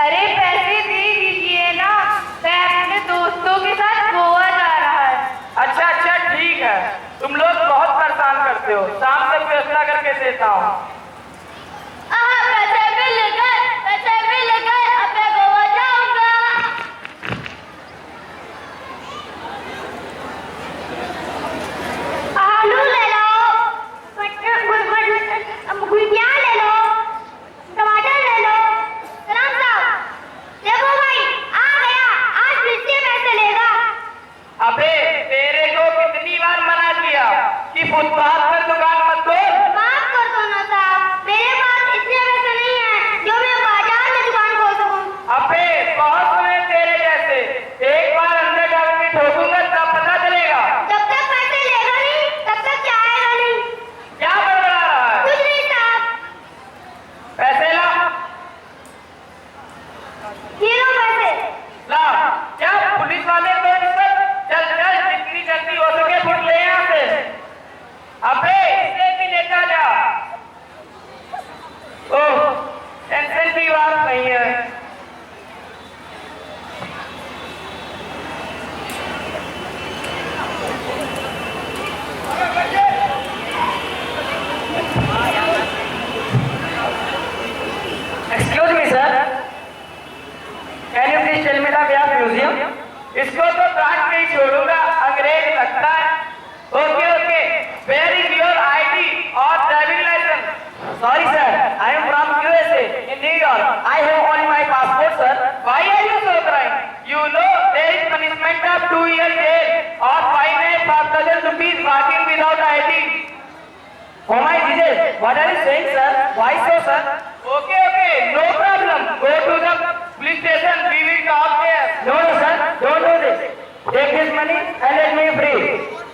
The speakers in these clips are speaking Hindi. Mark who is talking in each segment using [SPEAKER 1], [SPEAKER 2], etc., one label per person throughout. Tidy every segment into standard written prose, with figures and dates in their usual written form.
[SPEAKER 1] अरे पैसे दे दीजिए ना, मैं अपने दोस्तों के साथ गोवा जा रहा है।
[SPEAKER 2] अच्छा अच्छा ठीक है, तुम लोग बहुत परेशान करते हो, शाम तक व्यवस्था करके देता हूँ।
[SPEAKER 1] पैसे मिल गए, अब मैं गोवा जाऊंगा। आलू ले लो, गुजिया ले लो, टमाटर ले लो। सलाम साहब, देखो भाई आ गया, आज फिर से पैसे लेगा।
[SPEAKER 2] अबे तेरे को कितनी बार मना किया कि फुटपाथ पर दुकान मत खोल।
[SPEAKER 1] माफ कर दो ना साहब, मेरे पास इतने पैसे नहीं है जो मैं बाजार में दुकान खोल सकूं।
[SPEAKER 2] अबे बहुत सुने तेरे जैसे, एक बार अंदर डाल के ठोकूंगा तब पता चलेगा।
[SPEAKER 1] जब तक पैसे लेगा नहीं तब तक जाएगा नहीं।
[SPEAKER 2] क्या बड़बड़ा रहा है?
[SPEAKER 1] कुछ नहीं साहब।
[SPEAKER 2] पैसे ला।
[SPEAKER 1] ये लो पैसे।
[SPEAKER 2] ला। क्या पुलिस वाले को चल चल, जितनी जल्दी हो सके फुट ले यहाँ से। अबे इसे भी लेता जा। ओह, टेंशन की बात नहीं है। Excuse me, sir. Can you please tell me the way of museum? इसको तो काट के ही छोड़ूंगा, अंग्रेज लगता है। Okay okay, where is your ID और driving licence? Sorry sir, I am from USA in New York. I have only my passport sir. Why are you so crime? You know there is punishment of 2 years jail और फाइन है 5,000 rupees walking without ID. Oh my Jesus, what are you saying, sir? Why so, sir? Okay, okay, no problem. Go to the police station. We will talk there. No, no, sir, don't do this. Take this money and let me free.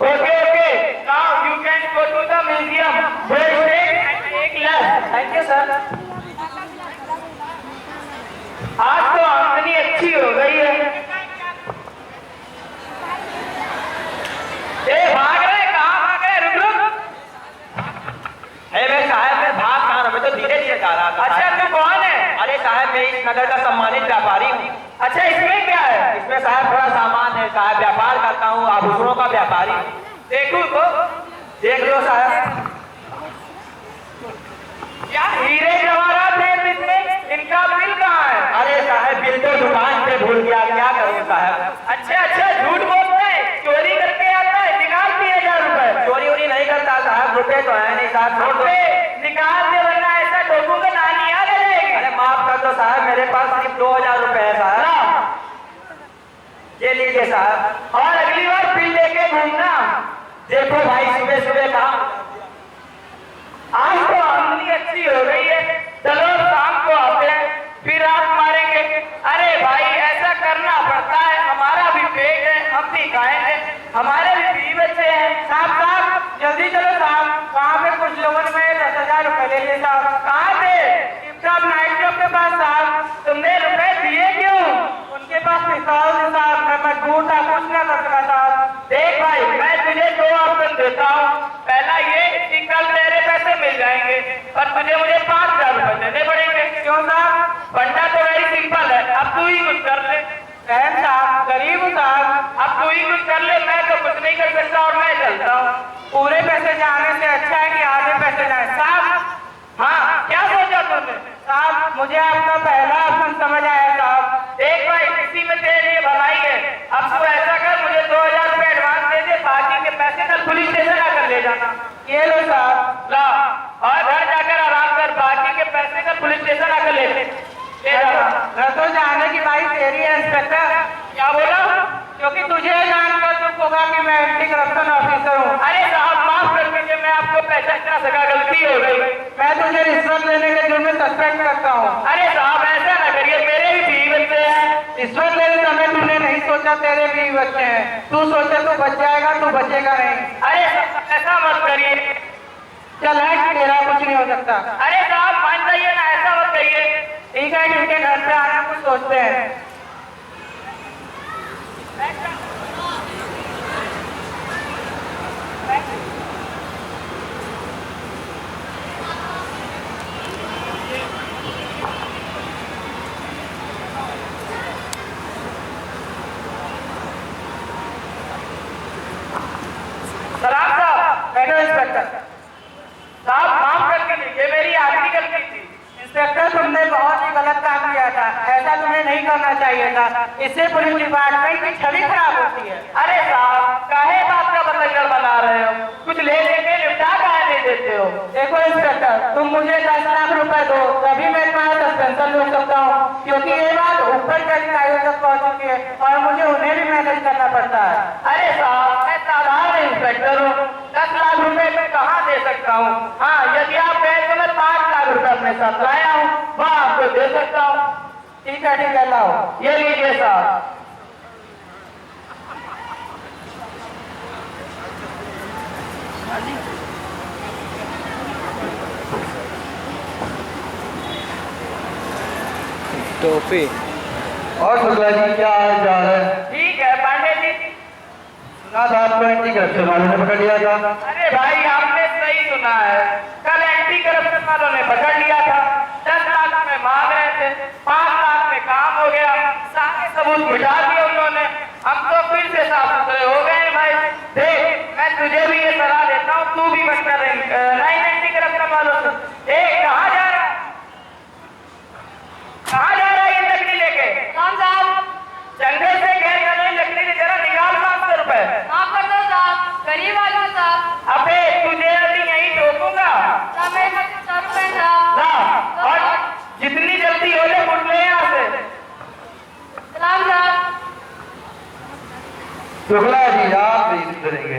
[SPEAKER 2] Okay, okay. Now you can go to the museum. Go straight and take left. Thank you, sir. आज तो आमदनी अच्छी हो गई है। ए भाग रहे, कहाँ भाग रहे? रुक रुक।
[SPEAKER 3] अरे साहब मैं भाग कहाँ रहा, मैं तो धीरे धीरे जा रहा था।
[SPEAKER 2] अच्छा तू कौन है?
[SPEAKER 3] अरे साहब मैं इस नगर का सम्मानित व्यापारी हूँ।
[SPEAKER 2] अच्छा इसमें क्या है?
[SPEAKER 3] इसमें साहब थोड़ा सामान है साहब, व्यापार करता हूँ, आभूषणों का व्यापारी हूँ।
[SPEAKER 2] देखूं तो
[SPEAKER 3] देख लो साहब।
[SPEAKER 2] क्या हीरे जवाहरात है इसमें? इनका बिल कहाँ है?
[SPEAKER 3] अरे साहब बिल तो दुकान पे भूल गया, क्या करूँ साहब।
[SPEAKER 2] अच्छा अच्छा झूठ बोलता है, चोरी करके आता है, निकाल 3,000 रुपए।
[SPEAKER 3] चोरी वोरी नहीं करता साहब, रुपए तो है नहीं साहब।
[SPEAKER 2] रुपए निकाल दे वरना ऐसा ठोकूंगा नानी याद आ जाएगी।
[SPEAKER 3] अरे माफ कर दो साहब, मेरे पास सिर्फ 2,000 रुपए है साहब। ये लीजिए साहब,
[SPEAKER 2] और अगली बार बिल लेके घूमना।
[SPEAKER 3] देखो भाई सुबह सुबह काम।
[SPEAKER 2] आज तो आमदनी अच्छी हो गई है, चलो शाम को आते हैं फिर आप मारेंगे। अरे भाई ऐसा करना पड़ता है, हमारा भी पेट है, हम भी खाएंगे, हमारे भी बीवी बच्चे हैं। साहब साहब जल्दी चलो साहब, वहाँ पे कुछ लोगों ने 10,000 रुपए ले लिए साहब। कहाँ थे? साहब नाइट क्लब के पास साहब। तुमने रुपए दिए क्यों? उनके पास पिस्तौल थे साहब, मैं मजबूर था, कुछ ना कर सका साहब। देख भाई मैं तुझे 2 ऑप्शन देता हूँ, पहला ये कि कल तेरे पैसे मिल जाएंगे और मुझे 5,000 रुपए देने पड़ेंगे। क्यों साहब? फंडा तो वेरी सिंपल है, अब तू ही कुछ कर ले। साहब गरीब हूँ साहब, अब तू ही कुछ कर ले, मैं तो कुछ नहीं कर सकता और मैं चलता हूँ। पूरे पैसे जाने से अच्छा है कि आधे पैसे जाए साहब। हाँ क्या सोचा तुमने? साहब मुझे आपका पहला ऑप्शन समझ आया साहब। देख भाई इसी में तेरे लिए भलाई है, अब तू ऐसा कर मुझे 2,000 रुपए एडवांस दे दे, बाकी के पैसे कल पुलिस स्टेशन आकर ले जाना। ये लो साहब, ला और घर जाकर आराम कर, बाकी के पैसे कल पुलिस स्टेशन आकर ले जाना। घर तो जाने की बाई तेरी है इंस्पेक्टर। क्या बोला? क्योंकि तुझे जानकर दुख होगा कि मैं एंटी करप्शन ऑफिसर हूँ। अरे साहब माफ कर दीजिए, मैं आपको पहचान ना सका, गलती हो गई। मैं तुझे रिश्वत लेने के जुर्म में सस्पेंड करता हूँ। अरे साहब ऐसा ना करिए, मेरे भी बीवी बच्चे हैं। रिश्वत लेने समय तूने नहीं सोचा तेरे बीवी बच्चे हैं, तू सोचा तू बच जाएगा, तू बचेगा नहीं। अरे ऐसा मत करिए। चल है तेरा कुछ नहीं हो सकता। अरे साहब मान जाइए ना, ऐसा मत करिए। ठीक है घर पे आना कुछ सोचते हैं।
[SPEAKER 3] ऐसा तुम्हें नहीं करना चाहिए था। इससे पुलिस डिपार्टमेंट की छवि खराब होती है।
[SPEAKER 2] अरे साहब, काहे बात का बतंगड़ बना रहे हो? कुछ ले लेके निपटा काहे नहीं देते हो?
[SPEAKER 3] देखो इंस्पेक्टर, तुम मुझे 10 लाख रुपए दो, तभी मैं तुम्हारा सस्पेंशन ले सकता हूँ, क्योंकि ये बात ऊपर के अधिकारियों तक पहुँच चुकी है और मुझे उन्हें भी मैनेज करना पड़ता है।
[SPEAKER 2] अरे साहब, मैं साधारण इंस्पेक्टर हूँ, 10 लाख रुपए मैं कहाँ दे सकता हूँ? हाँ, यदि आप कहें तो मैं 5 लाख रुपए अपने साथ लाया हूँ, वह आपको दे सकता हूँ।
[SPEAKER 3] ठीक है, लाओ।
[SPEAKER 2] ये लीजिए साहब।
[SPEAKER 4] टोपी।
[SPEAKER 3] और शुक्ला जी, क्या हाल चाल है?
[SPEAKER 2] ठीक है पांडे जी।
[SPEAKER 3] सुना था आपको एंटी करप्शन वालों ने पकड़ लिया था।
[SPEAKER 2] अरे भाई, आपने सही सुना है, कल एंटी करप्शन वालों ने पकड़ लिया था। 10 लाख में मांग रहे थे, 5 लाख में काम हो गया, सारे सबूत मिटा दिए उन्होंने। हम तो फिर से साफ सुथरे हो गए हैं भाई। देख, मैं तुझे भी ये सलाह देता हूँ, तू भी बचना नहीं एंटी करप्शन वालों से। देख, कहाँ जा रहा है, कहाँ जा रहा है ये लकड़ी लेके?
[SPEAKER 1] राम साहब,
[SPEAKER 2] जंगल से गैर कानूनी लकड़ी ले जरा निकाल 500 रुपए।
[SPEAKER 1] माफ कर दो साहब, गरीब आदमी साहब।
[SPEAKER 2] अबे, तुझे अभी यहीं ठोकूंगा।
[SPEAKER 1] साहब मेरे पास 100 रुपए साहब।
[SPEAKER 2] ला, और जितनी जल्दी हो जाए उठ ले यहाँ से।
[SPEAKER 1] सलाम साहब।
[SPEAKER 3] शुक्ला जी, आप नहीं सुधरेंगे।